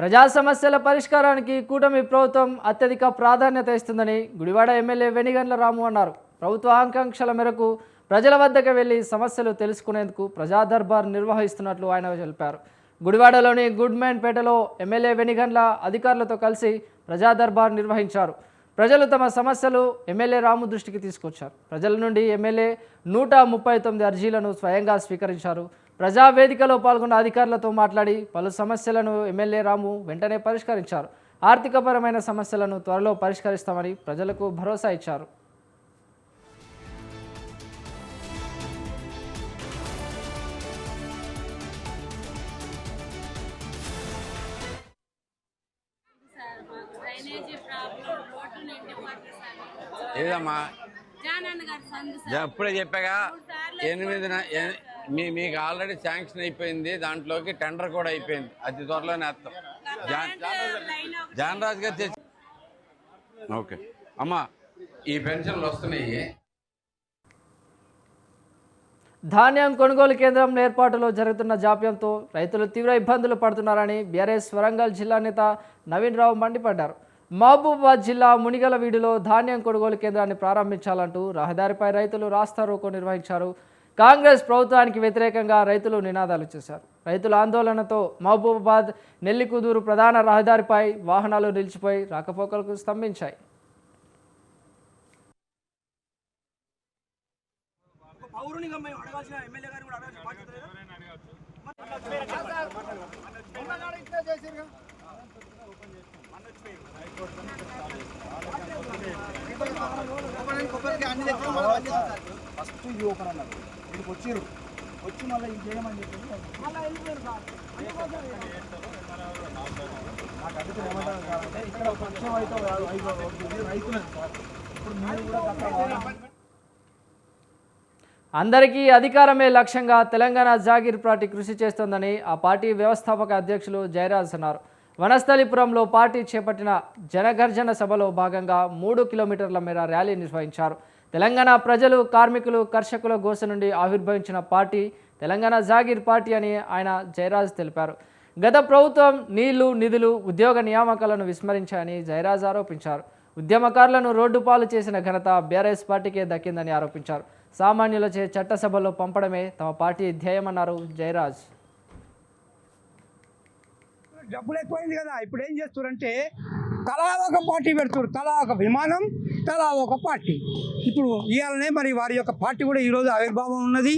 ప్రజా సమస్యల పరిష్కారానికి కూటమి ప్రభుత్వం అత్యధిక ప్రాధాన్యత ఇస్తుందని గుడివాడ ఎమ్మెల్యే వెనిగండ్ల రాము అన్నారు. ప్రభుత్వ ఆకాంక్షల మేరకు ప్రజల వద్దకు వెళ్లి సమస్యలు తెలుసుకునేందుకు ప్రజా దర్బార్ నిర్వహిస్తున్నట్లు ఆయన తెలిపారు. గుడివాడలోని గుడ్మెన్పేటలో ఎమ్మెల్యే వెనిగండ్ల అధికారులతో కలిసి ప్రజా దర్బార్ నిర్వహించారు. ప్రజలు తమ సమస్యలు ఎమ్మెల్యే రాము దృష్టికి తీసుకొచ్చారు. ప్రజల నుండి ఎమ్మెల్యే 139 అర్జీలను స్వయంగా స్వీకరించారు. ప్రజావేదికలో పాల్గొన్న అధికారులతో మాట్లాడి పలు సమస్యలను ఎమ్మెల్యే రాము వెంటనే పరిష్కరించారు. ఆర్థికపరమైన సమస్యలను త్వరలో పరిష్కరిస్తామని ప్రజలకు భరోసా ఇచ్చారు. ఏదమ్మా ఇప్పుడే చెప్పాగా 8 మీకు ఆల్రెడీ శాంక్షన్ అయిపోయింది. దాంట్లోకి టెండర్ కూడా అయిపోయింది. అతి త్వరలోనే వేస్తాం. జానరాజు గారు తెచ్చి ఓకే అమ్మా ఈ పెన్షన్లు వస్తున్నాయి. ధాన్యం కొనుగోలు కేంద్రం ఏర్పాటులో జరుగుతున్న జాప్యంతో రైతులు తీవ్ర ఇబ్బందులు పడుతున్నారని బీఆర్ఎస్ వరంగల్ జిల్లా నేత నవీన్ రావు మండిపడ్డారు. మహబూబాబాద్ జిల్లా మునిగలవీడిలో ధాన్యం కొనుగోలు కేంద్రాన్ని ప్రారంభించాలంటూ రహదారిపై రైతులు రాస్తారోకో నిర్వహించారు. కాంగ్రెస్ ప్రభుత్వానికి వ్యతిరేకంగా రైతులు నినాదాలు చేశారు. రైతుల ఆందోళనతో మహబూబాబాద్ నెల్లికుదూరు ప్రధాన రహదారిపై వాహనాలు నిలిచిపోయి రాకపోకలకు స్తంభించాయి. ఫస్ట్ ఇది ఓపెన్ అన్నారు. వీడికి వచ్చిర్రు, వచ్చి మళ్ళీ ఇది చేయమని చెప్పి మళ్ళీ వెళ్ళిపోయారు. నాకు అడుగుతుంది ఏమంటారు సార్ అంటే ఇక్కడ కొంచెం అయితే రైతులేదు సార్. ఇప్పుడు మీరు కూడా అందరికీ అధికారమే లక్ష్యంగా తెలంగాణ జాగీర్ పార్టీ కృషి చేస్తోందని ఆ పార్టీ వ్యవస్థాపక అధ్యక్షులు జయరాజ్ అన్నారు. వనస్థలిపురంలో పార్టీ చేపట్టిన జనగర్జన సభలో భాగంగా 3 కిలోమీటర్ల మేర ర్యాలీ నిర్వహించారు. తెలంగాణ ప్రజలు, కార్మికులు, కర్షకుల గోస నుండి ఆవిర్భవించిన పార్టీ తెలంగాణ జాగీర్ పార్టీ అని ఆయన జయరాజ్ తెలిపారు. గత ప్రభుత్వం నీళ్లు, నిధులు, ఉద్యోగ నియామకాలను విస్మరించాయని జయరాజ్ ఆరోపించారు. ఉద్యమకారులను రోడ్డు పాలు చేసిన ఘనత బీఆర్ఎస్ పార్టీకే దక్కిందని ఆరోపించారు. సామాన్యులచే చట్టసభలో పంపడమే తమ పార్టీ ధ్యేయమన్నారు జయరాజ్. డబ్బులు ఎక్కువైంది కదా, ఇప్పుడు ఏం చేస్తారంటే తలా ఒక పార్టీ పెడుతున్నారు. తలా ఒక విమానం, తలా ఒక పార్టీ. ఇప్పుడు ఇవాళనే మరి వారి యొక్క పార్టీ కూడా ఈరోజు ఆవిర్భావం ఉన్నది.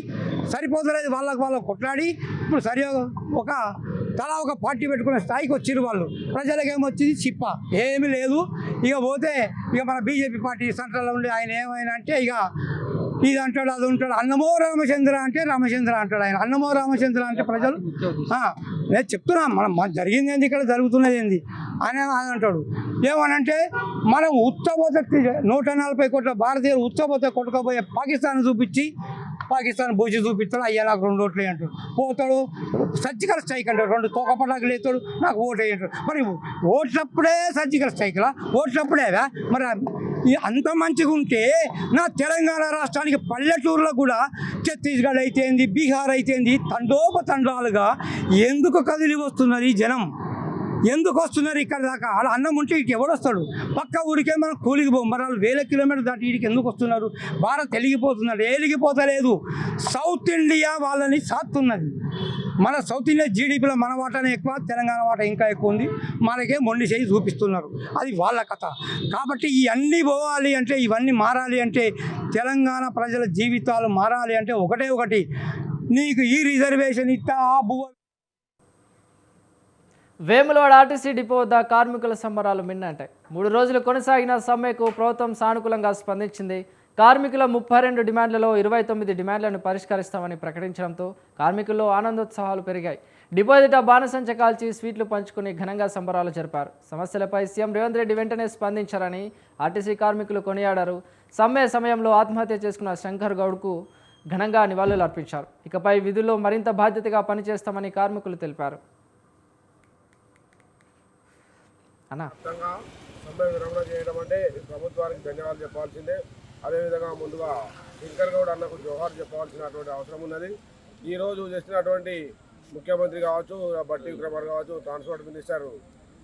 సరిపోతలేదు, వాళ్ళకు కొట్లాడి ఇప్పుడు సరి ఒక తలా ఒక పార్టీ పెట్టుకునే స్థాయికి వచ్చిరు వాళ్ళు. ప్రజలకు ఏమొచ్చింది చిప్ప, ఏమీ లేదు. ఇక పోతే ఇక మన బీజేపీ పార్టీ సెంట్రల్లో ఉండి ఆయన ఏమైనా అంటే ఇక ఇది అంటాడు, అది ఉంటాడు. అన్నమో రామచంద్ర అంటే రామచంద్ర అంటాడు ఆయన. అన్నమో రామచంద్ర అంటే ప్రజలు నేను చెప్తున్నా, మనం జరిగింది ఏంది, ఇక్కడ జరుగుతున్నది ఏంది అని అంటాడు. ఏమనంటే మనం ఉచ్చబోత 140 కోట్ల భారతీయులు ఉచ్చబోత కొట్టుకోబోయే పాకిస్తాన్ చూపించి పాకిస్తాన్ బోజి చూపిస్తాడు. అయ్యా నాకు 2 ఓట్లు అంటాడు. పోతాడు సర్జికల్ స్ట్రైక్ అంటాడు. 2 తోకపటాకు లేతాడు, నాకు ఓటు వేయంటాడు. మరి ఓట్లప్పుడే సర్జికల్ స్ట్రైక్లా? ఓట్లప్పుడేగా? మరి అంత మంచిగా ఉంటే నా తెలంగాణ రాష్ట్రానికి పల్లెటూరులో కూడా ఛత్తీస్గఢ్ అయితేంది, బీహార్ అయితేంది తండోపతండాలుగా ఎందుకు కదిలి వస్తున్నారు ఈ జనం? ఎందుకు వస్తున్నారు ఇక్కడ దాకా? అలా అన్నం ఉంటే ఇటు ఎవడొస్తాడు? పక్క ఊరికే మనం కూలికి పోం. మరి వాళ్ళు 1000 కిలోమీటర్లు దాటి వీడికి ఎందుకు వస్తున్నారు? భారత్ వెలిగిపోతున్నారు. వెలిగిపోతలేదు. సౌత్ ఇండియా వాళ్ళని సాత్తున్నది. మన సౌత్ ఇండియా జీడిపిలో మన వాటానే ఎక్కువ, తెలంగాణ వాటా ఇంకా ఎక్కువ ఉంది. మనకే మొండి చేయి చూపిస్తున్నారు. అది వాళ్ళ కథ. కాబట్టి ఇవన్నీ పోవాలి అంటే, ఇవన్నీ మారాలి అంటే, తెలంగాణ ప్రజల జీవితాలు మారాలి అంటే ఒకటి, నీకు ఈ రిజర్వేషన్ ఇస్తా, ఆ భూమి. వేములవాడ ఆర్టీసీ డిపో వద్ద కార్మికుల సంబరాలు మిన్నంటాయి. 3 రోజులు కొనసాగిన సమ్మెకు ప్రభుత్వం సానుకూలంగా స్పందించింది. కార్మికుల 32 డిమాండ్లలో 29 డిమాండ్లను పరిష్కరిస్తామని ప్రకటించడంతో కార్మికుల్లో ఆనందోత్సాహాలు పెరిగాయి. డిపో ఎదుట బాణసంచ కాల్చి స్వీట్లు పంచుకుని ఘనంగా సంబరాలు జరిపారు. సమస్యలపై సీఎం రేవంత్ రెడ్డి వెంటనే స్పందించారని ఆర్టీసీ కార్మికులు కొనియాడారు. సమ్మె సమయంలో ఆత్మహత్య చేసుకున్న శంకర్ గౌడ్కు ఘనంగా నివాళులు అర్పించారు. ఇకపై విధుల్లో మరింత బాధ్యతగా పనిచేస్తామని కార్మికులు తెలిపారు. సమ్మె విరమణ చేయడం అంటే ప్రభుత్వానికి ధన్యవాదాలు చెప్పాల్సిందే. అదేవిధంగా ముందుగా శంకర్ గౌడ్ అన్నకు జోహార్ చెప్పవలసినటువంటి అవసరం ఉన్నది. ఈరోజు చేసినటువంటి ముఖ్యమంత్రి కావచ్చు, బట్టి విక్రమార్ కావచ్చు, ట్రాన్స్పోర్ట్ మినిస్టర్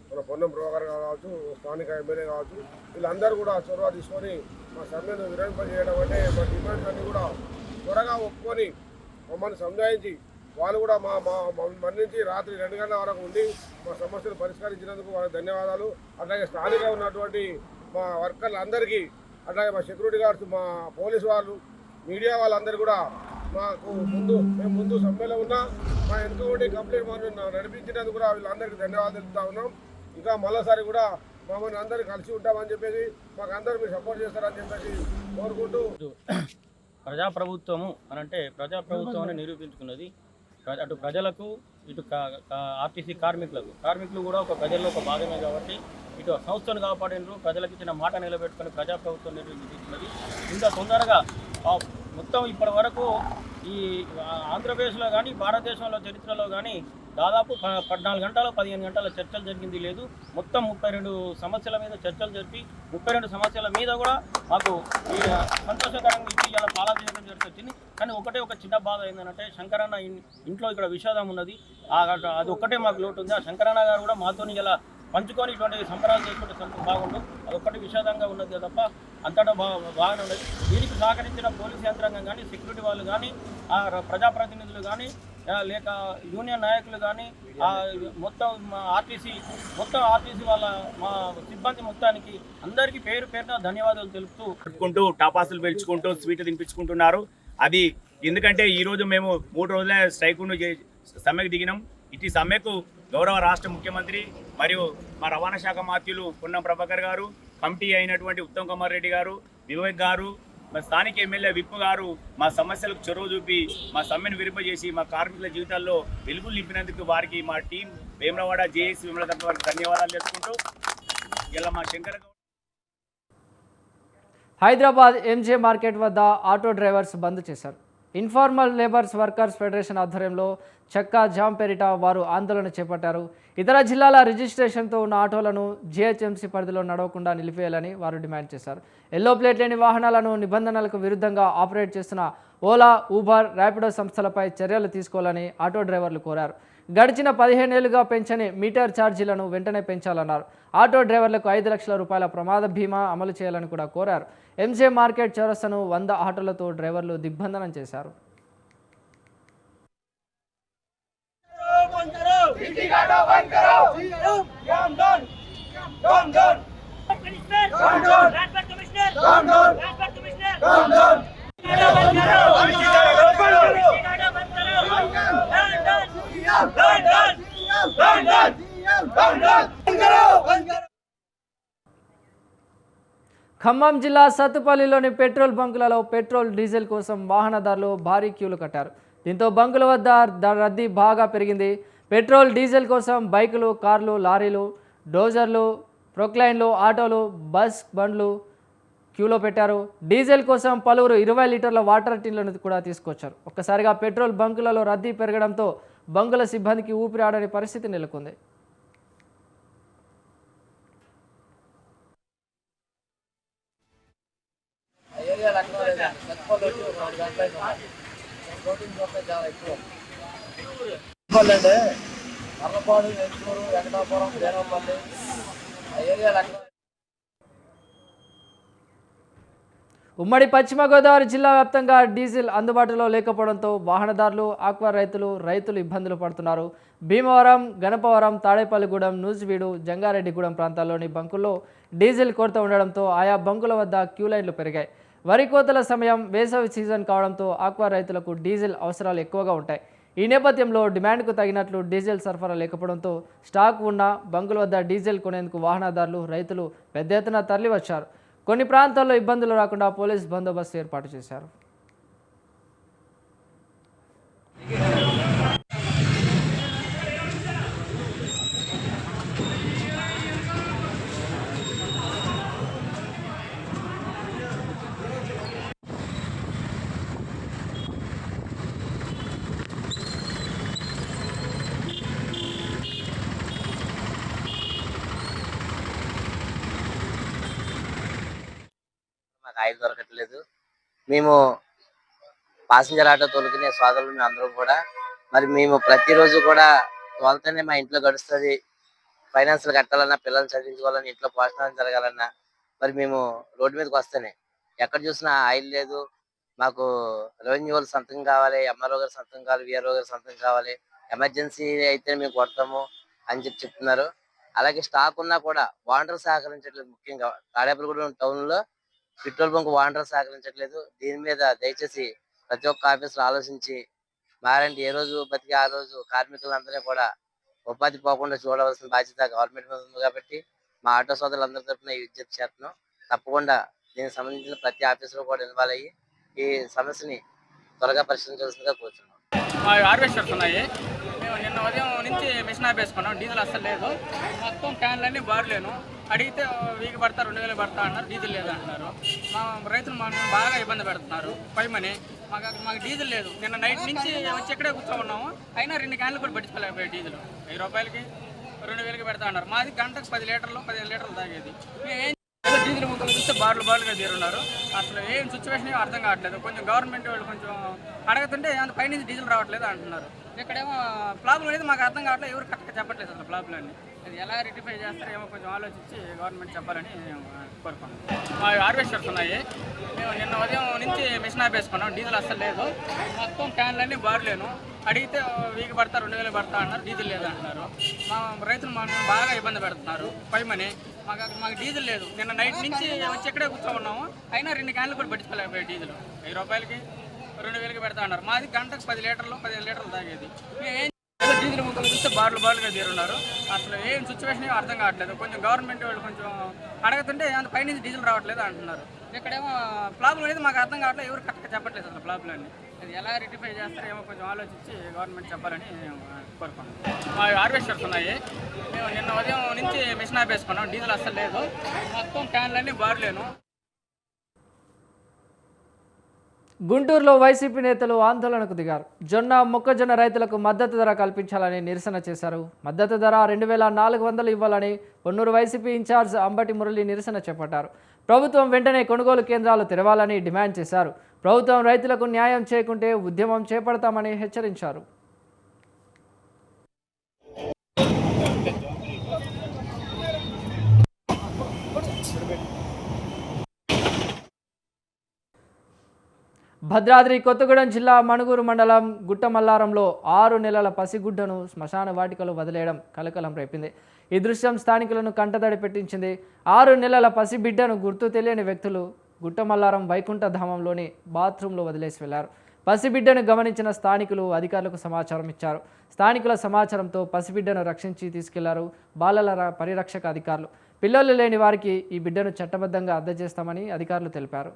మన పొన్నం ప్రభాకర్ కావచ్చు, స్థానిక ఎమ్మెల్యే కావచ్చు, వీళ్ళందరూ కూడా చొరవ తీసుకొని మా సమ్మెను విరమింపజేయడం అంటే మా డిమాండ్స్ అన్నీ కూడా త్వరగా ఒప్పుకొని మమ్మల్ని సంజాయించి వాళ్ళు కూడా మన నుంచి రాత్రి 2 గంటల వరకు ఉండి మా సమస్యలు పరిష్కరించినందుకు వాళ్ళకి ధన్యవాదాలు. అట్లాగే స్థానికంగా ఉన్నటువంటి మా వర్కర్లందరికీ, అట్లాగే మా సెక్యూరిటీ గార్డ్స్, మా పోలీసు వాళ్ళు, మీడియా వాళ్ళందరూ కూడా మేము ముందు సమ్మెలో ఉన్నా మా వెనుక ఉండి కంప్లీట్ మనం నడిపించినందుకు కూడా వీళ్ళందరికీ ధన్యవాదాలు తెలుపుతా ఉన్నాం. ఇంకా మరోసారి కూడా మమ్మల్ని అందరూ కలిసి ఉంటామని చెప్పేసి మాకు అందరూ మీరు సపోర్ట్ చేస్తారని చెప్పేసి కోరుకుంటూ, ప్రజాప్రభుత్వము అనంటే ప్రజాప్రభుత్వం అని నిరూపించుకున్నది. అటు ప్రజలకు, ఇటు ఆర్టీసీ కార్మికులు కూడా ఒక ప్రజల్లో ఒక భాగమే కాబట్టి ఇటు సంస్థను కాపాడినరు, ప్రజలకు ఇచ్చిన మాట నిలబెట్టుకుని ప్రజాప్రభుత్వం నిరూపించుకున్నది. ఇంత తొందరగా మొత్తం ఇప్పటి వరకు ఈ ఆంధ్రప్రదేశ్లో కానీ భారతదేశంలో చరిత్రలో కానీ దాదాపు 14 గంటలు 15 గంటల చర్చలు జరిగింది లేదు. మొత్తం 32 సమస్యల మీద చర్చలు జరిపి 32 సమస్యల మీద కూడా మాకు ఈ సంతోషకరంగా ఇచ్చి ఇలా పాలన చేయడం జరుగుతుంది. కానీ ఒక చిన్న బాధ ఏంటంటే శంకరన్న ఇంట్లో ఇక్కడ విషాదం ఉన్నది. అది ఒక్కటే మాకు లోటు ఉంది. ఆ శంకరన్న గారు కూడా మాతో ఇలా పంచుకొని ఇటువంటి సంబరాలు చేసుకుంటే బాగుండు. అదొక్కటి విషాదంగా ఉన్నది తప్ప అంతటా బాగానే ఉన్నది. దీనికి సహకరించిన పోలీస్ యంత్రాంగం కానీ, సెక్యూరిటీ వాళ్ళు కానీ, ప్రజాప్రతినిధులు కానీ, లేక యూనియన్ నాయకులు కానీ, మొత్తం ఆర్టీసీ వాళ్ళ మా సిబ్బంది మొత్తానికి అందరికీ పేరున ధన్యవాదాలు తెలుపుతూ టాపాసులు పెంచుకుంటూ స్వీట్లు తినిపించుకుంటున్నారు. అది ఎందుకంటే ఈరోజు మేము 3 రోజుల స్ట్రైకును సమ్మెకు దిగినాం. ఇటు సమ్మెకు గౌరవ రాష్ట్ర ముఖ్యమంత్రి మరియు మా రవాణా శాఖ మంత్రులు పొన్నం ప్రభాకర్ గారు, కమిటీ అయినటువంటి ఉత్తమ్ కుమార్ రెడ్డి గారు, వివేక్ గారు, మా స్థానిక ఎమ్మెల్యే విప్పు గారు మా సమస్యలకు చొరవ చూపి మా సమ్మెను విరింపజేసి మా కార్మికుల జీవితాల్లో వెలుగులు నింపినందుకు వారికి మా టీం వేమరవాడ జేఏసీ విమల వారికి ధన్యవాదాలు తెలుసుకుంటూ ఇలా మా శంకర్ హైదరాబాద్ ఎంజే మార్కెట్ వద్ద ఆటో డ్రైవర్స్ బంద్ చేశారు. ఇన్ఫార్మల్ లేబర్స్ వర్కర్స్ ఫెడరేషన్ ఆధ్వర్యంలో చక్కా జామ్ పేరిట వారు ఆందోళన చేపట్టారు. ఇతర జిల్లాల రిజిస్ట్రేషన్తో ఉన్న ఆటోలను జీహెచ్ఎంసీ పరిధిలో నడవకుండా నిలిపేయాలని వారు డిమాండ్ చేశారు. ఎల్లో ప్లేట్ లేని వాహనాలను నిబంధనలకు విరుద్ధంగా ఆపరేట్ చేస్తున్న ఓలా, ఊబర్, ర్యాపిడో సంస్థలపై చర్యలు తీసుకోవాలని ఆటో డ్రైవర్లు కోరారు. గడిచిన 15 ఏళ్లుగా పెంచని మీటర్ ఛార్జీలను వెంటనే పెంచాలన్నారు. ఆటో డ్రైవర్లకు 5 లక్షల రూపాయల ప్రమాద బీమా అమలు చేయాలని కూడా కోరారు. ఎంజే మార్కెట్ చౌరస్తను 100 ఆటోలతో డ్రైవర్లు దిగ్బంధనం చేశారు. ఖమ్మం జిల్లా సత్తుపల్లిలోని పెట్రోల్ బంకులలో పెట్రోల్, డీజిల్ కోసం వాహనదారులు భారీ క్యూలు కట్టారు. దీంతో బంకుల వద్ద రద్దీ బాగా పెరిగింది. పెట్రోల్, డీజిల్ కోసం బైకులు, కార్లు, లారీలు, డోజర్లు, ప్రొక్లైన్లు, ఆటోలు, బస్ బండ్లు క్యూలో పెట్టారు. డీజిల్ కోసం పలువురు 20 లీటర్ల వాటర్ టిన్లను కూడా తీసుకొచ్చారు. ఒక్కసారిగా పెట్రోల్ బంకులలో రద్దీ పెరగడంతో బంకుల సిబ్బందికి ఊపిరాడని పరిస్థితి నెలకొంది. ఉమ్మడి పశ్చిమ గోదావరి జిల్లా వ్యాప్తంగా డీజిల్ అందుబాటులో లేకపోవడంతో వాహనదారులు, ఆక్వా రైతులు ఇబ్బందులు పడుతున్నారు. భీమవరం, గణపవరం, తాడేపల్లిగూడెం, నూజివీడు, జంగారెడ్డిగూడెం ప్రాంతాల్లోని బంకుల్లో డీజిల్ కొరత ఉండడంతో ఆయా బంకుల వద్ద క్యూ లైన్లు పెరిగాయి. వరి కోతల సమయం, వేసవి సీజన్ కావడంతో ఆక్వా రైతులకు డీజిల్ అవసరాలు ఎక్కువగా ఉంటాయి. ఈ నేపథ్యంలో డిమాండ్కు తగినట్లు డీజిల్ సరఫరా లేకపోవడంతో స్టాక్ ఉన్న బంకుల వద్ద డీజిల్ కొనేందుకు వాహనదారులు, రైతులు పెద్ద ఎత్తున తరలివచ్చారు. కొన్ని ప్రాంతాల్లో ఇబ్బందులు రాకుండా పోలీస్ బందోబస్తు ఏర్పాటు చేశారు. ఆయిల్ దొరకట్లేదు. మేము ప్యాసింజర్ ఆటో తోలుకునే సోదరులు అందరం కూడా మరి మేము ప్రతిరోజు కూడా వాళ్ళతోనే మా ఇంట్లో గడుస్తుంది. ఫైనాన్షియల్ కట్టాలన్నా, పిల్లల్ని చదివించుకోవాలన్నా, ఇంట్లో పోషణ జరగాలన్నా మరి మేము రోడ్డు మీదకి వస్తేనే ఎక్కడ చూసినా ఆయిల్ లేదు. మాకు రెవెన్యూ వాళ్ళు సంతకం కావాలి, ఎంఆర్ఓ గారి సంతకం కావాలి, విఆర్ఓ గారి సంతకం కావాలి, ఎమర్జెన్సీ అయితే మేము కొడతాము అని చెప్తున్నారు. అలాగే స్టాక్ ఉన్నా కూడా వాండర్ సహకరించట్లేదు. ముఖ్యంగా తాడేపల్లిగూడెం టౌన్ లో పెట్రోల్ బంక్ వాండర్ సహకరించట్లేదు. దీని మీద దయచేసి ప్రతి ఒక్క ఆఫీసులో ఆలోచించి మారండి. ఏ రోజు బతికి ఆ రోజు కార్మికులందరినీ కూడా ఉపాధి పోకుండా చూడవలసిన బాధ్యత గవర్నమెంట్ మీద ఉంది కాబట్టి మా ఆటో సోదరులందరి తరఫున ఈ విజ్ఞప్తి చేస్తున్నాం. తప్పకుండా దీనికి సంబంధించిన ప్రతి ఆఫీసులో కూడా ఇన్వాల్వ్ అయ్యి ఈ సమస్యని త్వరగా పరిష్కరించాల్సిందిగా కోరుతున్నాం. మా హార్వెస్టర్స్ ఉన్నాయి. మేము నిన్న ఉదయం నుంచి మిషన్ ఆపేసుకున్నాం. డీజిల్ అస్సలు లేదు. మొత్తం క్యాన్లన్నీ బారులేను. అడిగితే 1000 పడతా, 2000 పడతా అన్నారు. డీజిల్ లేదు అంటున్నారు. మా రైతులు మనల్ని బాగా ఇబ్బంది పెడుతున్నారు. పైమని మాకు డీజిల్ లేదు. నిన్న నైట్ నుంచి వచ్చి ఇక్కడే కూర్చోన్నాము. అయినా 2 క్యాన్లు కూడా పట్టించుకోలేకపోయాయి. డీజిల్ 1000 రూపాయలకి 2000కి పెడతా అన్నారు. మాది గంటకు 10 లీటర్లు 15 లీటర్లు తాగేది. డీజిల్ ముక్కలు చూస్తే బార్లుగా తీరున్నారు. అసలు ఏం సిచ్యువేషన్ అర్థం కావట్లేదు. కొంచెం గవర్నమెంట్ వాళ్ళు కొంచెం అడగతుంటే పైనుంచి డీజిల్ రావట్లేదు అంటున్నారు. ఇక్కడేమో ప్రాబ్లం అనేది మాకు అర్థం కావట్లేదు. ఎవరు కరెక్ట్గా చెప్పట్లేదు అసలు ప్రాబ్లమ్ని. అది ఎలా రెక్టిఫై చేస్తారో ఏమో కొంచెం ఆలోచించి గవర్నమెంట్ చెప్పాలని కోరుకున్నాం. మా హార్వెస్టర్స్ ఉన్నాయి. మేము నిన్న ఉదయం నుంచి మిషన్ ఆపేసుకున్నాం. డీజిల్ అస్సలు లేదు. మొత్తం క్యాన్లన్నీ బారులేను. అడిగితే 1000 పడతా, 2000 పడతా అన్నారు. డీజిల్ లేదు అంటున్నారు. మా రైతులు మనల్ని బాగా ఇబ్బంది పెడుతున్నారు. పైమని మాకు డీజిల్ లేదు. నిన్న నైట్ నుంచి వచ్చి ఇక్కడే కూర్చోన్నాము. అయినా 2 క్యాన్లు కూడా పట్టించుకోలేకపోయాయి. డీజిల్ 1000 రూపాయలకి 2000కి పెడతా అన్నారు. మాది గంటకు 10 లీటర్లు 15 లీటర్లు తాగేది. డీజిల్ ముక్కలు చూస్తే బార్లుగా తీరున్నారు. అసలు ఏం సిచ్యువేషన్ అర్థం కావట్లేదు. కొంచెం గవర్నమెంట్ వాళ్ళు కొంచెం అడగతుంటే పైనుంచి డీజిల్ రావట్లేదు అంటున్నారు. ఇక్కడేమో ప్రాబ్లం అనేది మాకు అర్థం కావట్లేదు. ఎవరు కరెక్ట్గా చెప్పట్లేదు అసలు ప్రాబ్లమ్ని. అది ఎలా రెక్టిఫై చేస్తారో ఏమో కొంచెం ఆలోచించి గవర్నమెంట్ చెప్పాలని కోరుకున్నాం. మా హార్వెస్టర్స్ ఉన్నాయి. మేము నిన్న ఉదయం నుంచి మిషన్ ఆపేసుకున్నాం. డీజిల్ అస్సలు లేదు. మొత్తం క్యాన్లన్నీ బారులేను. గుంటూరులో వైసీపీ నేతలు ఆందోళనకు దిగారు. మొక్కజొన్న రైతులకు మద్దతు ధర కల్పించాలని నిరసన చేశారు. మద్దతు ధర 2400 ఇవ్వాలని పొన్నూరు వైసీపీ ఇన్ఛార్జ్ అంబటి మురళి నిరసన చేపట్టారు. ప్రభుత్వం వెంటనే కొనుగోలు కేంద్రాలు తెరవాలని డిమాండ్ చేశారు. ప్రభుత్వం రైతులకు న్యాయం చేయకుంటే ఉద్యమం చేపడతామని హెచ్చరించారు. భద్రాద్రి కొత్తగూడెం జిల్లా మణుగూరు మండలం గుట్టమల్లారంలో 6 నెలల పసిగుడ్డను శ్మశాన వాటికలో వదిలేయడం కలకలం రేపింది. ఈ దృశ్యం స్థానికులను కంటతడి పెట్టించింది. 6 నెలల పసిబిడ్డను గుర్తు తెలియని వ్యక్తులు గుట్టమల్లారం వైకుంఠ ధామంలోని బాత్రూంలో వదిలేసి వెళ్లారు. పసిబిడ్డను గమనించిన స్థానికులు అధికారులకు సమాచారం ఇచ్చారు. స్థానికుల సమాచారంతో పసిబిడ్డను రక్షించి తీసుకెళ్లారు బాలల పరిరక్షక అధికారులు. పిల్లలు లేని వారికి ఈ బిడ్డను చట్టబద్ధంగా అందజేస్తామని అధికారులు తెలిపారు.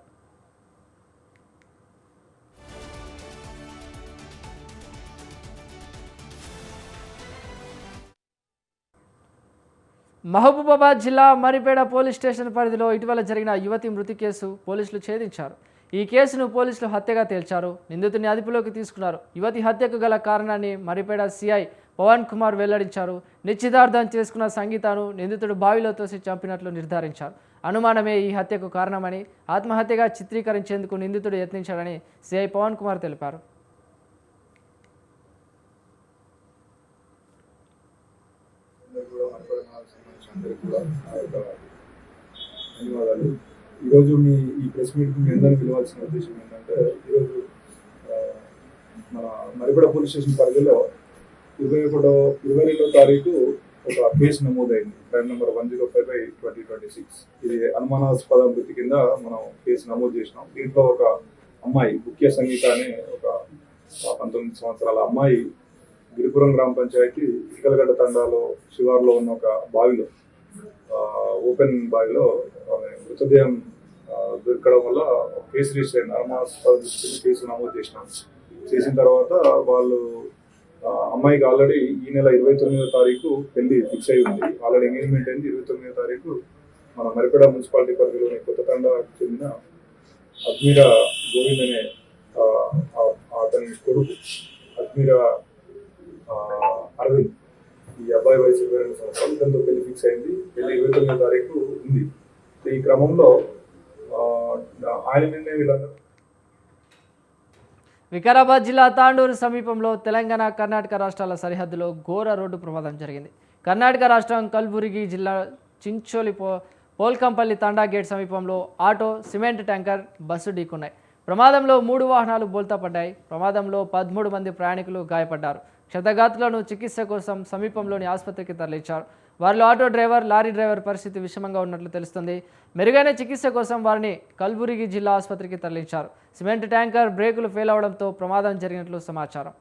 మహబూబాబాద్ జిల్లా మరిపేడ పోలీస్ స్టేషన్ పరిధిలో ఇటీవల జరిగిన యువతి మృతి కేసు పోలీసులు ఛేదించారు. ఈ కేసును పోలీసులు హత్యగా తేల్చారు. నిందితుడిని అదుపులోకి తీసుకున్నారు. యువతి హత్యకు గల కారణాన్ని మరిపేడ సిఐ పవన్ కుమార్ వెల్లడించారు. నిశ్చితార్థం చేసుకున్న సంగీతను నిందితుడు బావిలో తోసి చంపినట్లు నిర్ధారించారు. అనుమానమే ఈ హత్యకు కారణమని, ఆత్మహత్యగా చిత్రీకరించేందుకు నిందితుడు యత్నించాడని సిఐ పవన్ కుమార్ తెలిపారు. ధన్యవాదాలు. ఈరోజు ఈ ప్రెస్ మీట్కి మీ అందరినీ పిలవాల్సిన ఉద్దేశం ఏంటంటే, ఈరోజు మన మరిపేడ పోలీస్ స్టేషన్ పరిధిలో 22వ తారీఖు ఒక కేసు నమోదైంది. Crime number 105/2026. ఇది అనుమానాస్పద మృతి కింద మనం కేసు నమోదు చేసినాం. దీంట్లో ఒక అమ్మాయి ముఖ్య సంగీత అనే ఒక 19 సంవత్సరాల అమ్మాయి గిరిపురం గ్రామ పంచాయతీ ఇకలగడ్డ తండాలో శివార్లో ఉన్న ఒక బావిలో, ఓపెన్ బావిలో మృతదేహం దొరకడం వల్ల కేసు రిజిస్టర్ అయింది. అనుమానాస్పద కేసు నమోదు చేసిన తర్వాత వాళ్ళు అమ్మాయికి ఆల్రెడీ ఈ నెల 29వ తారీఖు పెళ్లి ఫిక్స్ అయి ఉంది. ఆల్రెడీ ఎంగేజ్మెంట్ అయింది. 29వ తారీఖు మన మరిపేడ మున్సిపాలిటీ పరిధిలోని కొత్త తండాకు చెందిన అజ్మీరా గోవింద్ అనే అతని కొడుకు అజ్మీరా అరవింద్, ఈ అబ్బాయి వయసు 22 సంవత్సరాలు, ఇతనితో పెళ్లి ఫిక్స్ అయింది. పెళ్లి 29వ తారీఖు ఉంది. ఈ క్రమంలో ఆయన నిన్నే వీళ్ళందరూ వికారాబాద్ జిల్లా తాండూరు సమీపంలో తెలంగాణ కర్ణాటక రాష్ట్రాల సరిహద్దులో ఘోర రోడ్డు ప్రమాదం జరిగింది. కర్ణాటక రాష్ట్రం కల్బుర్గి జిల్లా చించోలి పోల్కంపల్లి తండా గేట్ సమీపంలో ఆటో, సిమెంట్ ట్యాంకర్, బస్సు ఢీకొన్నాయి. ప్రమాదంలో 3 వాహనాలు బోల్తా పడ్డాయి. ప్రమాదంలో 13 మంది ప్రయాణికులు గాయపడ్డారు. క్షతగాత్రులను చికిత్స కోసం సమీపంలోని ఆసుపత్రికి తరలించారు. వారిలో ఆటో డ్రైవర్, లారీ డ్రైవర్ పరిస్థితి విషమంగా ఉన్నట్లు తెలుస్తుంది. మెరుగైన చికిత్స కోసం వారిని కల్బుర్గి జిల్లా ఆసుపత్రికి తరలించారు. సిమెంట్ ట్యాంకర్ బ్రేకులు ఫెయిల్ అవడంతో ప్రమాదం జరిగినట్లు సమాచారం.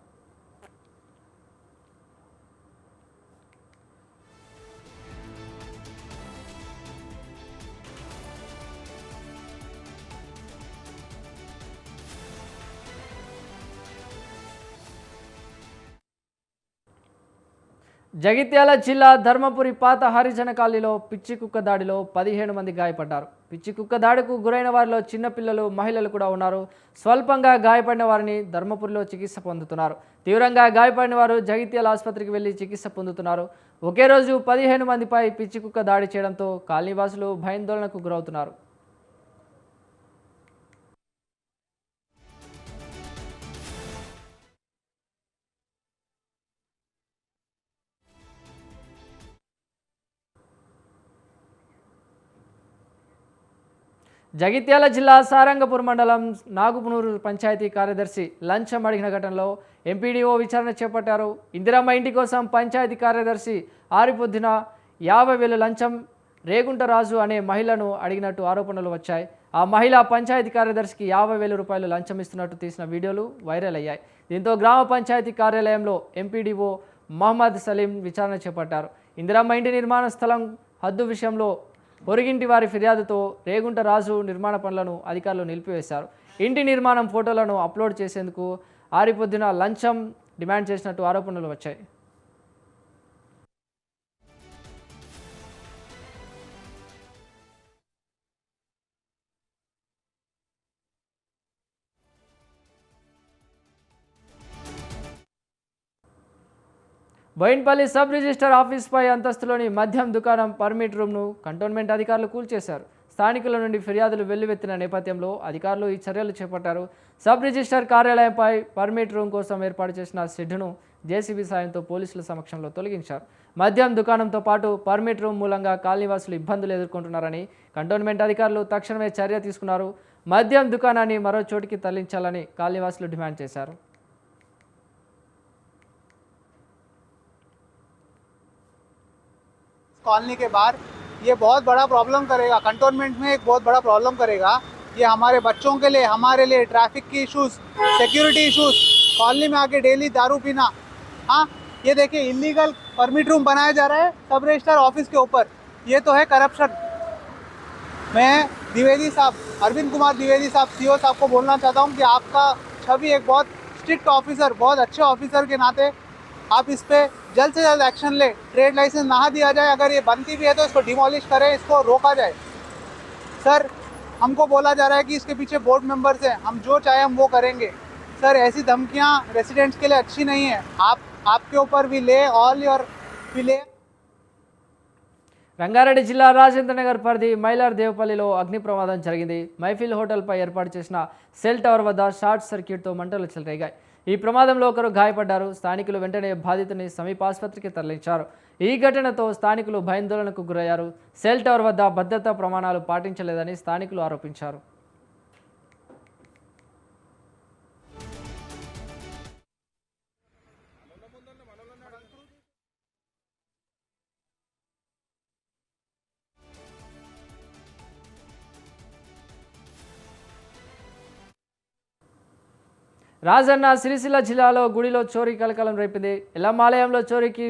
జగిత్యాల జిల్లా ధర్మపురి పాత హరిజన కాలనీలో పిచ్చి కుక్క దాడిలో 15 మంది గాయపడ్డారు. పిచ్చి కుక్క దాడికి గురైన వారిలో చిన్నపిల్లలు, మహిళలు కూడా ఉన్నారు. స్వల్పంగా గాయపడిన వారిని ధర్మపురిలో చికిత్స పొందుతున్నారు. తీవ్రంగా గాయపడిన వారు జగిత్యాల ఆసుపత్రికి వెళ్లి చికిత్స పొందుతున్నారు. ఒకే రోజు 15 మందిపై పిచ్చి కుక్క దాడి చేయడంతో కాలనీవాసులు భయాందోళనకు గురవుతున్నారు. జగిత్యాల జిల్లా సారంగపూర్ మండలం నాగుపునూరు పంచాయతీ కార్యదర్శి లంచం అడిగిన ఘటనలో ఎంపీడీఓ విచారణ చేపట్టారు. ఇందిరమ్మ ఇంటి కోసం పంచాయతీ కార్యదర్శి ఆరిపొద్దున 50,000 లంచం రేగుంటరాజు అనే మహిళను అడిగినట్టు ఆరోపణలు వచ్చాయి. ఆ మహిళ పంచాయతీ కార్యదర్శికి 50,000 రూపాయలు లంచం ఇస్తున్నట్టు తీసిన వీడియోలు వైరల్ అయ్యాయి. దీంతో గ్రామ పంచాయతీ కార్యాలయంలో ఎంపీడీఓ మహమ్మద్ సలీం విచారణ చేపట్టారు. ఇందిరమ్మ ఇంటి నిర్మాణ స్థలం హద్దు విషయంలో పొరుగింటి వారి ఫిర్యాదుతో రేగుంట రాజు నిర్మాణ పనులను అధికారులు నిలిపివేశారు. ఇంటి నిర్మాణం ఫోటోలను అప్లోడ్ చేసేందుకు ఆరిపొద్దున లంచం డిమాండ్ చేసినట్టు ఆరోపణలు వచ్చాయి. బోయిన్పల్లి సబ్ రిజిస్టర్ ఆఫీస్పై అంతస్తులోని మద్యం దుకాణం పర్మిట్ రూమ్ను కంటోన్మెంట్ అధికారులు కూల్చేశారు. స్థానికుల నుండి ఫిర్యాదులు వెల్లువెత్తిన నేపథ్యంలో అధికారులు ఈ చర్యలు చేపట్టారు. సబ్ రిజిస్టర్ కార్యాలయంపై పర్మిట్ రూమ్ కోసం ఏర్పాటు చేసిన షెడ్డును జేసీబీ సాయంతో పోలీసుల సమక్షంలో తొలగించారు. మద్యం దుకాణంతో పాటు పర్మిట్ రూమ్ మూలంగా కాలనీవాసులు ఇబ్బందులు ఎదుర్కొంటున్నారని కంటోన్మెంట్ అధికారులు తక్షణమే చర్య తీసుకున్నారు. మద్యం దుకాణాన్ని మరో చోటికి తరలించాలని కాలనీవాసులు డిమాండ్ చేశారు. कॉलोनी के बाहर ये बहुत बड़ा प्रॉब्लम करेगा, कंटोनमेंट में एक बहुत बड़ा प्रॉब्लम करेगा। ये हमारे बच्चों के लिए, हमारे लिए ट्रैफिक की इश्यूज, सिक्योरिटी इश्यूज, कॉलोनी में आके डेली दारू पीना। हाँ, ये देखिए इलीगल परमिट रूम बनाया जा रहा है सब रजिस्टर ऑफिस के ऊपर। ये तो है करप्शन। मैं द्विवेदी साहब, अरविंद कुमार द्विवेदी साहब, सीओ साहब को बोलना चाहता हूँ कि आपका छवि एक बहुत स्ट्रिक्ट ऑफिसर, बहुत अच्छे ऑफिसर के नाते आप इस पे जल्द से जल्द एक्शन ले। ट्रेड लाइसेंस ना दिया जाए, अगर ये बनती भी है तो इसको डिमोलिश करें, इसको रोका जाए। सर, हमको बोला जा रहा है कि इसके पीछे बोर्ड मेंबर्स हैं, हम जो चाहे हम वो करेंगे। सर, ऐसी धमकियां रेसिडेंट्स के लिए अच्छी नहीं है। आपके ऊपर भी ले, ऑल योर भी ले। రంగారెడ్డి జిల్లా రాజేంద్ర నగర్ పరిధి మైలార్ దేవపల్లిలో అగ్ని ప్రమాదం జరిగింది. మైఫిల్ హోటల్పై ఏర్పాటు చేసిన సెల్ టవర్ వద్ద షార్ట్ సర్క్యూట్తో మంటలు చెలరేగాయి. ఈ ప్రమాదంలో ఒకరు గాయపడ్డారు. స్థానికులు వెంటనే బాధితుని సమీప ఆసుపత్రికి తరలించారు. ఈ ఘటనతో స్థానికులు భయాందోళనకు గురయ్యారు. సెల్ టవర్ వద్ద భద్రతా ప్రమాణాలు పాటించలేదని స్థానికులు ఆరోపించారు. రాజన్న సిరిసిల్ల జిల్లాలో గుడిలో చోరీ కలకలం రేపింది. ఎల్లమ్మాలయంలో చోరీకి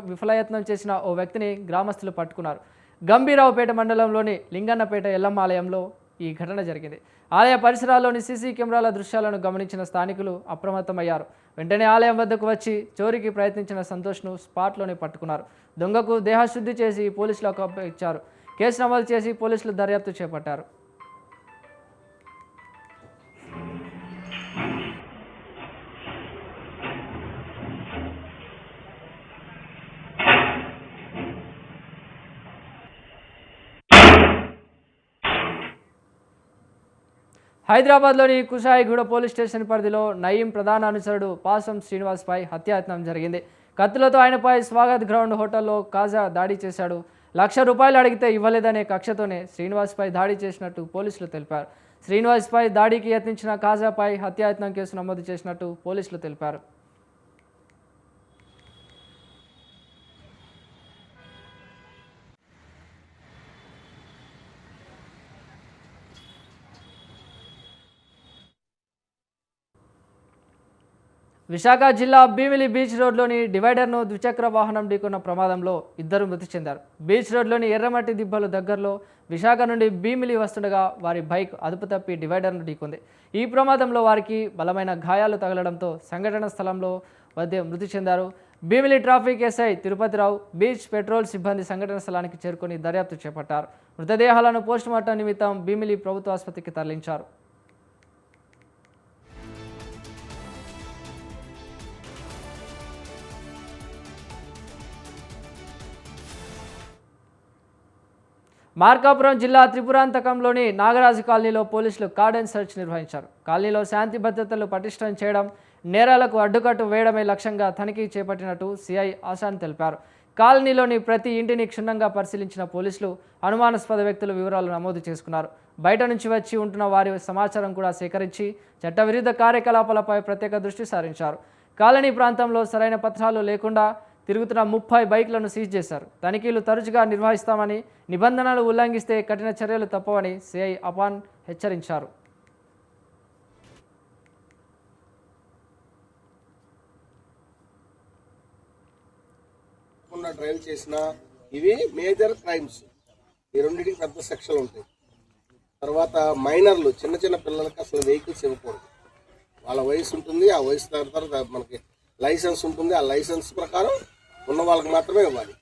విఫలయత్నం చేసిన ఓ వ్యక్తిని గ్రామస్తులు పట్టుకున్నారు. గంభీరావుపేట మండలంలోని లింగన్నపేట ఎల్లమ్మాలయంలో ఈ ఘటన జరిగింది. ఆలయ పరిసరాల్లోని సీసీ కెమెరాల దృశ్యాలను గమనించిన స్థానికులు అప్రమత్తమయ్యారు. వెంటనే ఆలయం వద్దకు వచ్చి చోరీకి ప్రయత్నించిన సంతోష్ను స్పాట్లోనే పట్టుకున్నారు. దొంగకు దేహశుద్ధి చేసి పోలీసులకు అప్పగించారు. కేసు నమోదు చేసి పోలీసులు దర్యాప్తు చేపట్టారు. హైదరాబాద్లోని కుషాయిగూడ పోలీస్ స్టేషన్ పరిధిలో నయీం ప్రధాన అనుచరుడు పాసం శ్రీనివాస్పై హత్యాయత్నం జరిగింది. కత్తులతో ఆయనపై స్వాగత్ గ్రౌండ్ హోటల్లో కాజా దాడి చేశాడు. ₹1,00,000 అడిగితే ఇవ్వలేదనే కక్షతోనే శ్రీనివాస్పై దాడి చేసినట్టు పోలీసులు తెలిపారు. శ్రీనివాస్పై దాడికి యత్నించిన కాజాపై హత్యాయత్నం కేసు నమోదు చేసినట్టు పోలీసులు తెలిపారు. విశాఖ జిల్లా భీమిలి బీచ్ రోడ్లోని డివైడర్ను ద్విచక్ర వాహనం ఢీకొన్న ప్రమాదంలో 2 మృతి చెందారు. బీచ్ రోడ్లోని ఎర్రమట్టి దిబ్బలు దగ్గరలో విశాఖ నుండి భీమిలి వస్తుండగా వారి బైక్ అదుపు తప్పి డివైడర్ను ఢీకొంది. ఈ ప్రమాదంలో వారికి బలమైన గాయాలు తగలడంతో సంఘటన స్థలంలో వద్ద మృతి చెందారు. Bheemili traffic SI Tirupatirao, beach patrol సిబ్బంది సంఘటన స్థలానికి చేరుకొని దర్యాప్తు చేపట్టారు. మృతదేహాలను పోస్టుమార్టం నిమిత్తం భీమిలి ప్రభుత్వ ఆసుపత్రికి తరలించారు. మార్కాపురం జిల్లా త్రిపురాంతకంలోని నాగరాజు కాలనీలో పోలీసులు కార్డన్ సెర్చ్ నిర్వహించారు. కాలనీలో శాంతి భద్రతలు పటిష్టం చేయడం, నేరాలకు అడ్డుకట్టు వేయడమే లక్ష్యంగా తనిఖీ చేపట్టినట్టు సిఐ ఆశాన్ తెలిపారు. కాలనీలోని ప్రతి ఇంటిని క్షుణ్ణంగా పరిశీలించిన పోలీసులు అనుమానాస్పద వ్యక్తుల వివరాలు నమోదు చేసుకున్నారు. బయట నుంచి వచ్చి ఉంటున్న వారి సమాచారం కూడా సేకరించి చట్టవిరుద్ధ కార్యకలాపాలపై ప్రత్యేక దృష్టి సారించారు. కాలనీ ప్రాంతంలో సరైన పత్రాలు లేకుండా తిరుగుతున్న 30 బైక్లను సీజ్ చేశారు. తనిఖీలు తరచుగా నిర్వహిస్తామని, నిబంధనలు ఉల్లంఘిస్తే కఠిన చర్యలు తప్పవని సిఐ అపాన్ హెచ్చరించారు. డ్రైవ్ చేసిన ఇవి మేజర్ క్రైమ్స్, ఈ రెండింటికి పెద్ద సెక్షన్లు ఉంటాయి. తర్వాత మైనర్లు, చిన్న చిన్న పిల్లలకి అసలు వెహికల్స్ ఇవ్వకూడదు. వాళ్ళ వయసు ఉంటుంది, ఆ వయసు తర్వాత మనకి లైసెన్స్ ఉంటుంది, ఆ లైసెన్స్ ప్రకారం ఉన్న వాళ్ళకి మాత్రమే ఇవ్వాలి.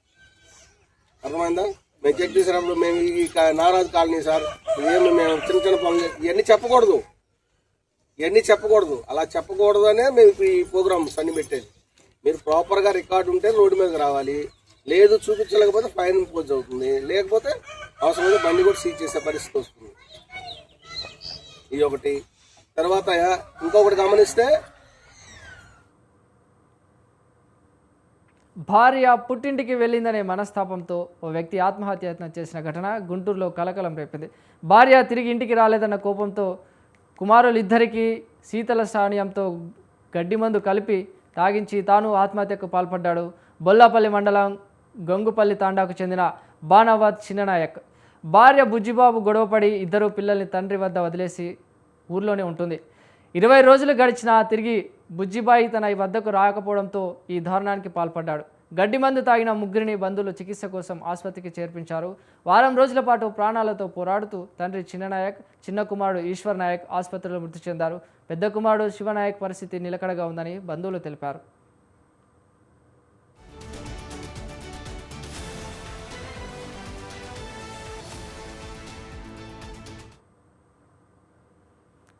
అర్థమైందా? మేము చెక్ చేసినప్పుడు మేము ఈ నారాజు కాలనీ సార్, ఇదేమి మేము చిన్న చిన్న పనులు ఇవన్నీ చెప్పకూడదు. అలా చెప్పకూడదు అనే మేము ఈ ప్రోగ్రామ్స్ అన్ని పెట్టేది. మీరు ప్రాపర్గా రికార్డు ఉంటే రోడ్డు మీదకి రావాలి. లేదు చూపించలేకపోతే ఫైన్ ఇంపోజ్ అవుతుంది, లేకపోతే అవసరమైతే బండి కూడా సీజ్ చేసే పరిస్థితి వస్తుంది. ఇది ఒకటి. తర్వాత ఇంకొకటి గమనిస్తే, భార్య పుట్టింటికి వెళ్ళిందనే మనస్తాపంతో ఓ వ్యక్తి ఆత్మహత్యాయత్నం చేసిన ఘటన గుంటూరులో కలకలం రేపింది. భార్య తిరిగి ఇంటికి రాలేదన్న కోపంతో కుమారులిద్దరికీ శీతల సాణ్యంతో గడ్డి మందు కలిపి తాగించి తాను ఆత్మహత్యకు పాల్పడ్డాడు. బొల్లాపల్లి మండలం గంగుపల్లి తాండాకు చెందిన బాణావత్ చిన్ననాయక్ భార్య బుజ్జిబాబు గొడవపడి 2 పిల్లల్ని తండ్రి వద్ద వదిలేసి ఊర్లోనే ఉంటుంది. 20 రోజులు గడిచినా తిరిగి బుజ్జిబాయి తన వద్దకు రాకపోవడంతో ఈ దారుణానికి పాల్పడ్డాడు. గడ్డి మందు తాగిన 3 బంధువులు చికిత్స కోసం ఆసుపత్రికి చేర్పించారు. వారం రోజుల పాటు ప్రాణాలతో పోరాడుతూ తండ్రి చిన్ననాయక్, చిన్న కుమారుడు ఈశ్వర్ నాయక్ ఆసుపత్రిలో మృతి చెందారు. పెద్ద కుమారుడు శివనాయక్ పరిస్థితి నిలకడగా ఉందని బంధువులు తెలిపారు.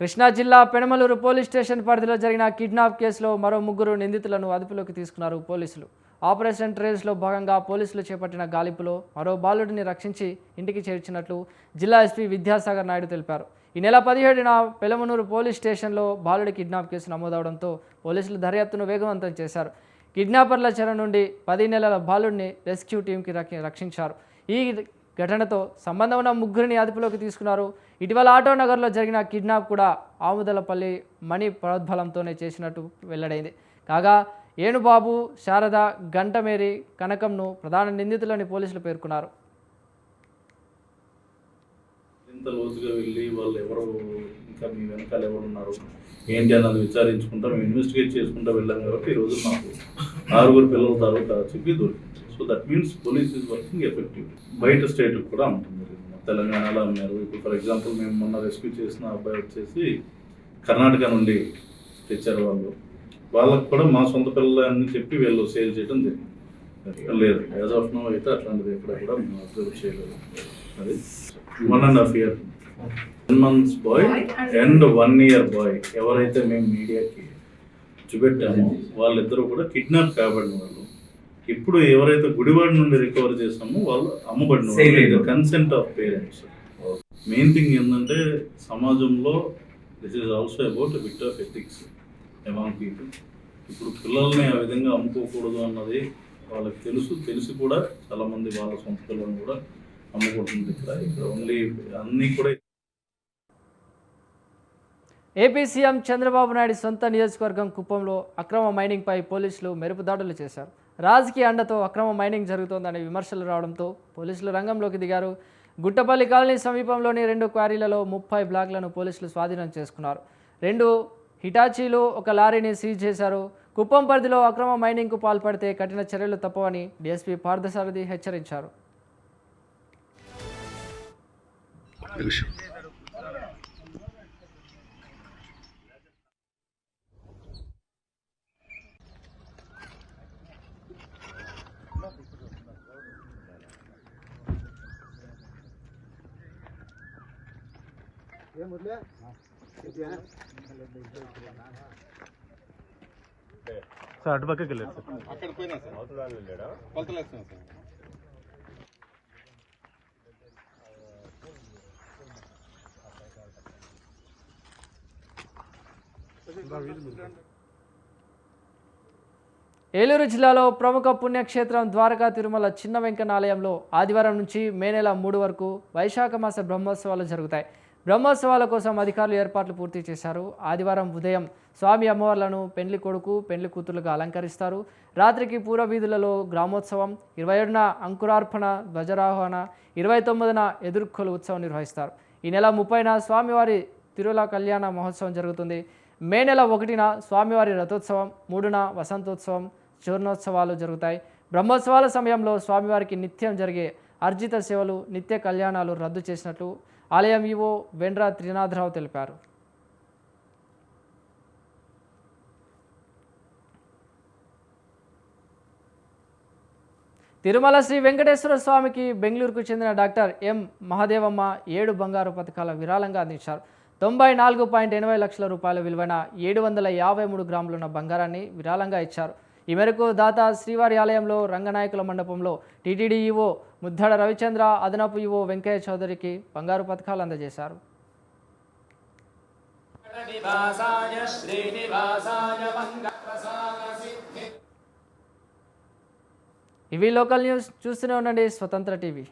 కృష్ణా జిల్లా పెనమలూరు పోలీస్ స్టేషన్ పరిధిలో జరిగిన కిడ్నాప్ కేసులో మరో 3 నిందితులను అదుపులోకి తీసుకున్నారు పోలీసులు. ఆపరేషన్ ట్రేస్లో భాగంగా పోలీసులు చేపట్టిన గాలింపులో మరో బాలుడిని రక్షించి ఇంటికి చేర్చినట్లు జిల్లా ఎస్పీ విద్యాసాగర్ నాయుడు తెలిపారు. ఈ నెల 17న పెనమలూరు పోలీస్ స్టేషన్లో బాలుడి కిడ్నాప్ కేసు నమోదవడంతో పోలీసులు దర్యాప్తును వేగవంతం చేశారు. కిడ్నాపర్ల చెర నుండి 10 నెలల బాలుడిని రెస్క్యూ టీంకి రక్షించారు. ఈ ఘటనతో సంబంధం ఉన్న 3 అదుపులోకి తీసుకున్నారు. ఇటీవల ఆటోనగర్లో జరిగిన కిడ్నాప్ కూడా ఆముదలపల్లి మణి ప్రోద్బలంతోనే చేసినట్టు వెల్లడైంది. కాగా ఏనుబాబు, శారద, గంటమేరి, కనకంను ప్రధాన నిందితులని పోలీసులు పేర్కొన్నారు. ఇంత లోతుగా వెళ్ళి వాళ్ళు ఎవరు, ఇంకా మీ వెనకాల ఎవరున్నారు ఏంటి అన్నది విచారించుకుంటా మేము ఇన్వెస్టిగేట్ చేసుకుంటూ వెళ్ళాం. కాబట్టి ఈరోజు మాకు 6 పిల్లల తర్వాత చెప్పి దొరికింది. So that means police is working effective. బయట స్టేట్ కూడా ఉంటుంది, తెలంగాణలో ఉన్నారు. ఇప్పుడు ఫర్ ఎగ్జాంపుల్ మేము మొన్న రెస్క్యూ చేసిన అబ్బాయి వచ్చేసి కర్ణాటక నుండి తెచ్చారు. వాళ్ళకు కూడా మా సొంత పిల్లలు అని చెప్పి వీళ్ళు సేల్ చేయడం జరిగింది. లేదు, యాజ్ ఆఫ్ నో అయితే అట్లాంటిది ఎక్కడ కూడా మేము అబ్జర్వ్ చేయలేదు. అది 1.5 year 10 months boy and 1 year boy ఎవరైతే మేము మీడియాకి చూపెట్టామో వాళ్ళిద్దరూ కూడా కిడ్నాప్ కాబడిన వాళ్ళు. ఇప్పుడు ఎవరైతే గుడివాడ నుండి రికవర్ చేసామో వాళ్ళు అమ్మబడిన వాళ్ళు. Consent of parents. Main thing ఏంటంటే సమాజంలో this is also about bit of ethics among people. ఇప్పుడు పిల్లల్ని ఆ విధంగా అమ్ముకోకూడదు అన్నది వాళ్ళకి తెలిసి కూడా చాలామంది వాళ్ళ సొంత పిల్లలను కూడా అమ్ముకుంటుంది. ఇక్కడ ఓన్లీ అన్నీ కూడా. ఏపీ సీఎం చంద్రబాబు నాయుడు సొంత నియోజకవర్గం కుప్పంలో అక్రమ మైనింగ్పై పోలీసులు మెరుపు దాడులు చేశారు. రాజకీయ అండతో అక్రమ మైనింగ్ జరుగుతోందనే విమర్శలు రావడంతో పోలీసులు రంగంలోకి దిగారు. గుట్టపల్లి కాలనీ సమీపంలోని 2 క్వారీలలో 30 బ్లాక్లను పోలీసులు స్వాధీనం చేసుకున్నారు. 2 హిటాచీలు, 1 లారీని సీజ్ చేశారు. కుప్పం పరిధిలో అక్రమ మైనింగ్కు పాల్పడితే కఠిన చర్యలు తప్పవని డీఎస్పీ పార్థసారథి హెచ్చరించారు. సార్ అటు పక్కకి వెళ్ళారు సార్. అక్కడ పోయినా సార్ అవతల వెళ్ళాడా కొలతలేస్తాను సార్. ఏలూరు జిల్లాలో ప్రముఖ పుణ్యక్షేత్రం ద్వారకా తిరుమల చిన్న వెంకన్న ఆలయంలో ఆదివారం నుంచి మే నెల 3 వరకు వైశాఖ మాస బ్రహ్మోత్సవాలు జరుగుతాయి. బ్రహ్మోత్సవాల కోసం అధికారులు ఏర్పాట్లు పూర్తి చేశారు. ఆదివారం ఉదయం స్వామి అమ్మవార్లను పెండ్లి కొడుకు పెండ్లి కూతురుగా అలంకరిస్తారు. రాత్రికి పూర్వ వీధులలో గ్రామోత్సవం, 27న అంకురార్పణ ధ్వజారోహణ, 29న ఎదుర్కొలు ఉత్సవం నిర్వహిస్తారు. ఈ నెల 30న స్వామివారి తిరుమల కళ్యాణ మహోత్సవం జరుగుతుంది. మే నెల 1న స్వామివారి రథోత్సవం, 3న వసంతోత్సవం, చూర్ణోత్సవాలు జరుగుతాయి. బ్రహ్మోత్సవాల సమయంలో స్వామివారికి నిత్యం జరిగే అర్జిత సేవలు, నిత్య కళ్యాణాలు రద్దు చేసినట్లు ఆలయం ఈవో వెండ్ర త్రినాథరావు తెలిపారు. తిరుమల శ్రీ వెంకటేశ్వర స్వామికి బెంగళూరుకు చెందిన డాక్టర్ ఎం మహాదేవమ్మ 7 బంగారు పథకాల విరాళంగా అందించారు. 94.80 లక్షల రూపాయల విలువైన 753 గ్రాములున్న బంగారాన్ని విరాళంగా ఇచ్చారు. ఈ మేరకు దాత శ్రీవారి ఆలయంలో రంగనాయకుల మండపంలో టీటీడీ ఈవో ముద్దడ రవిచంద్ర, అదనపు ఈవో వెంకయ్య చౌదరికి బంగారు పథకాలు అందజేశారు. ఇవి లోకల్ న్యూస్. చూస్తూనే ఉండండి స్వతంత్ర టీవీ.